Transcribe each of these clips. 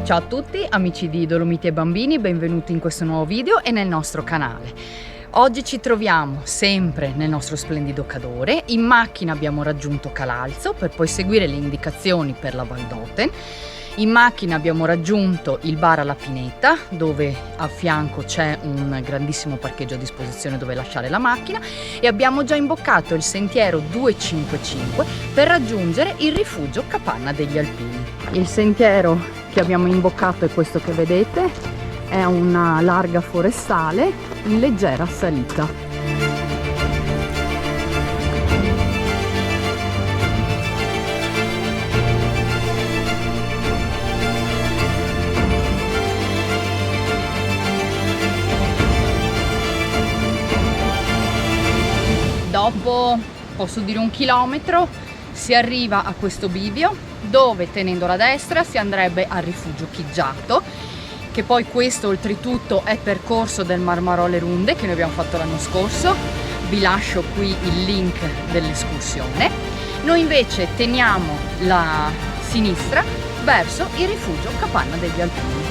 Ciao a tutti amici di Dolomiti e Bambini, benvenuti in questo nuovo video e nel nostro canale. Oggi ci troviamo sempre nel nostro splendido Cadore. In macchina abbiamo raggiunto Calalzo per poi seguire le indicazioni per la Valdoten. In macchina abbiamo raggiunto il bar alla Pineta, dove a fianco c'è un grandissimo parcheggio a disposizione dove lasciare la macchina, e abbiamo già imboccato il sentiero 255 per raggiungere il rifugio Capanna degli Alpini. Il sentiero che abbiamo imboccato è questo che vedete, è una larga forestale in leggera salita. Dopo, posso dire, 1 chilometro si arriva a questo bivio dove, tenendo la destra, si andrebbe al rifugio Chiggiato, che poi questo oltretutto è percorso del Marmarole Runde che noi abbiamo fatto l'anno scorso. Vi lascio qui il link dell'escursione. Noi invece teniamo la sinistra verso il rifugio Capanna degli Alpini.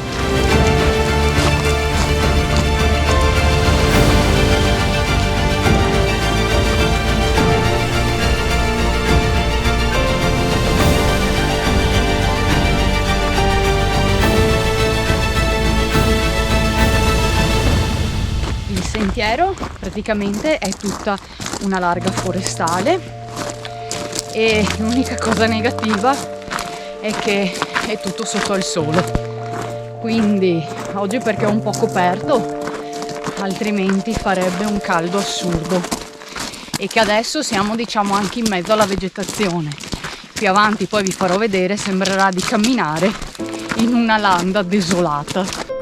Il sentiero praticamente è tutta una larga forestale e l'unica cosa negativa è che è tutto sotto il sole, quindi oggi perché è un po' coperto, altrimenti farebbe un caldo assurdo, e che adesso siamo, diciamo, anche in mezzo alla vegetazione. Più avanti poi vi farò vedere, sembrerà di camminare in una landa desolata.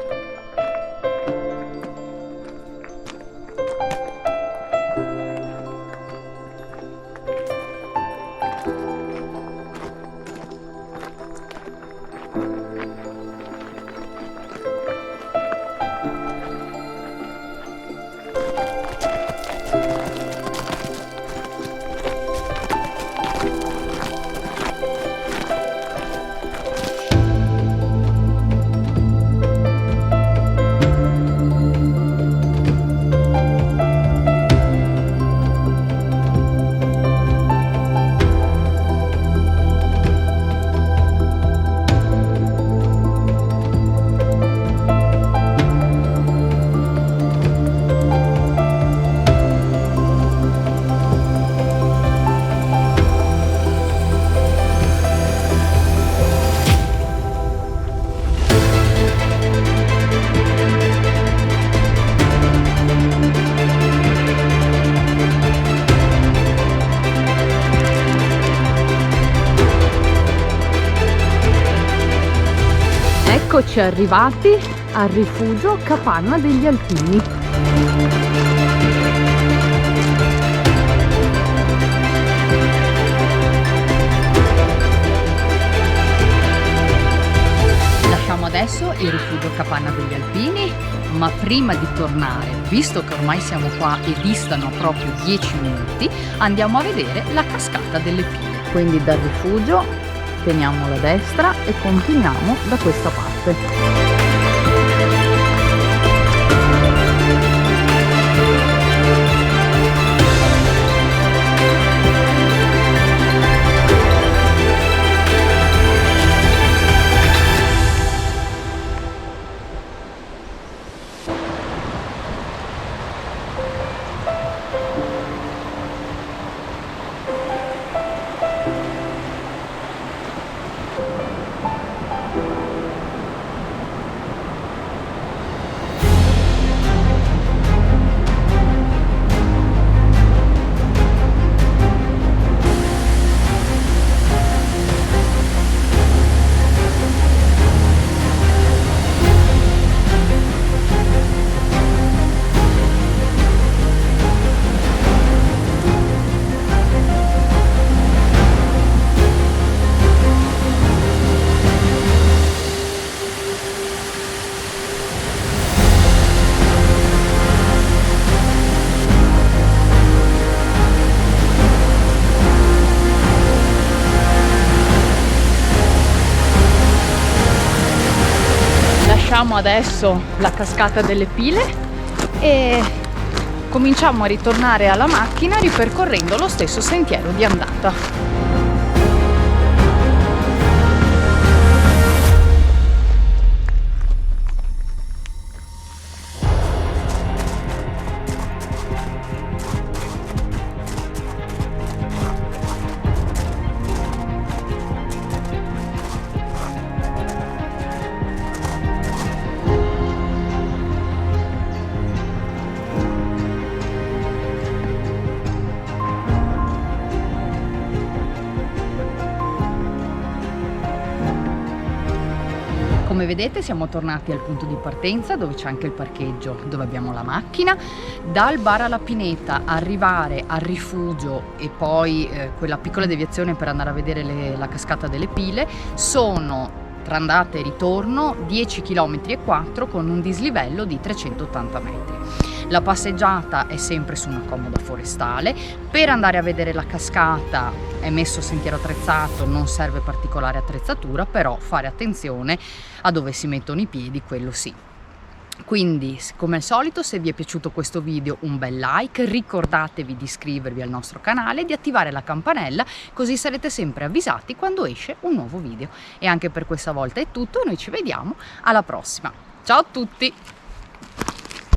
Eccoci arrivati al rifugio Capanna degli Alpini. Lasciamo adesso il rifugio Capanna degli Alpini, ma prima di tornare, visto che ormai siamo qua e distano proprio 10 minuti, andiamo a vedere la cascata delle Pile. Quindi dal rifugio teniamo la destra e continuiamo da questa parte. raggiungiamo adesso la cascata delle Pile e cominciamo a ritornare alla macchina ripercorrendo lo stesso sentiero di andata. Come vedete siamo tornati al punto di partenza dove c'è anche il parcheggio dove abbiamo la macchina. Dal bar alla Pineta arrivare al rifugio e poi quella piccola deviazione per andare a vedere la cascata delle Pile sono, tra andata e ritorno, 10 km e 4 con un dislivello di 380 metri. La passeggiata è sempre su una comoda forestale. Per andare a vedere la cascata è messo sentiero attrezzato, non serve particolare attrezzatura, però fare attenzione a dove si mettono i piedi, quello sì. Quindi, come al solito, se vi è piaciuto questo video un bel like, ricordatevi di iscrivervi al nostro canale e di attivare la campanella, così sarete sempre avvisati quando esce un nuovo video. E anche per questa volta è tutto, noi ci vediamo alla prossima. Ciao a tutti!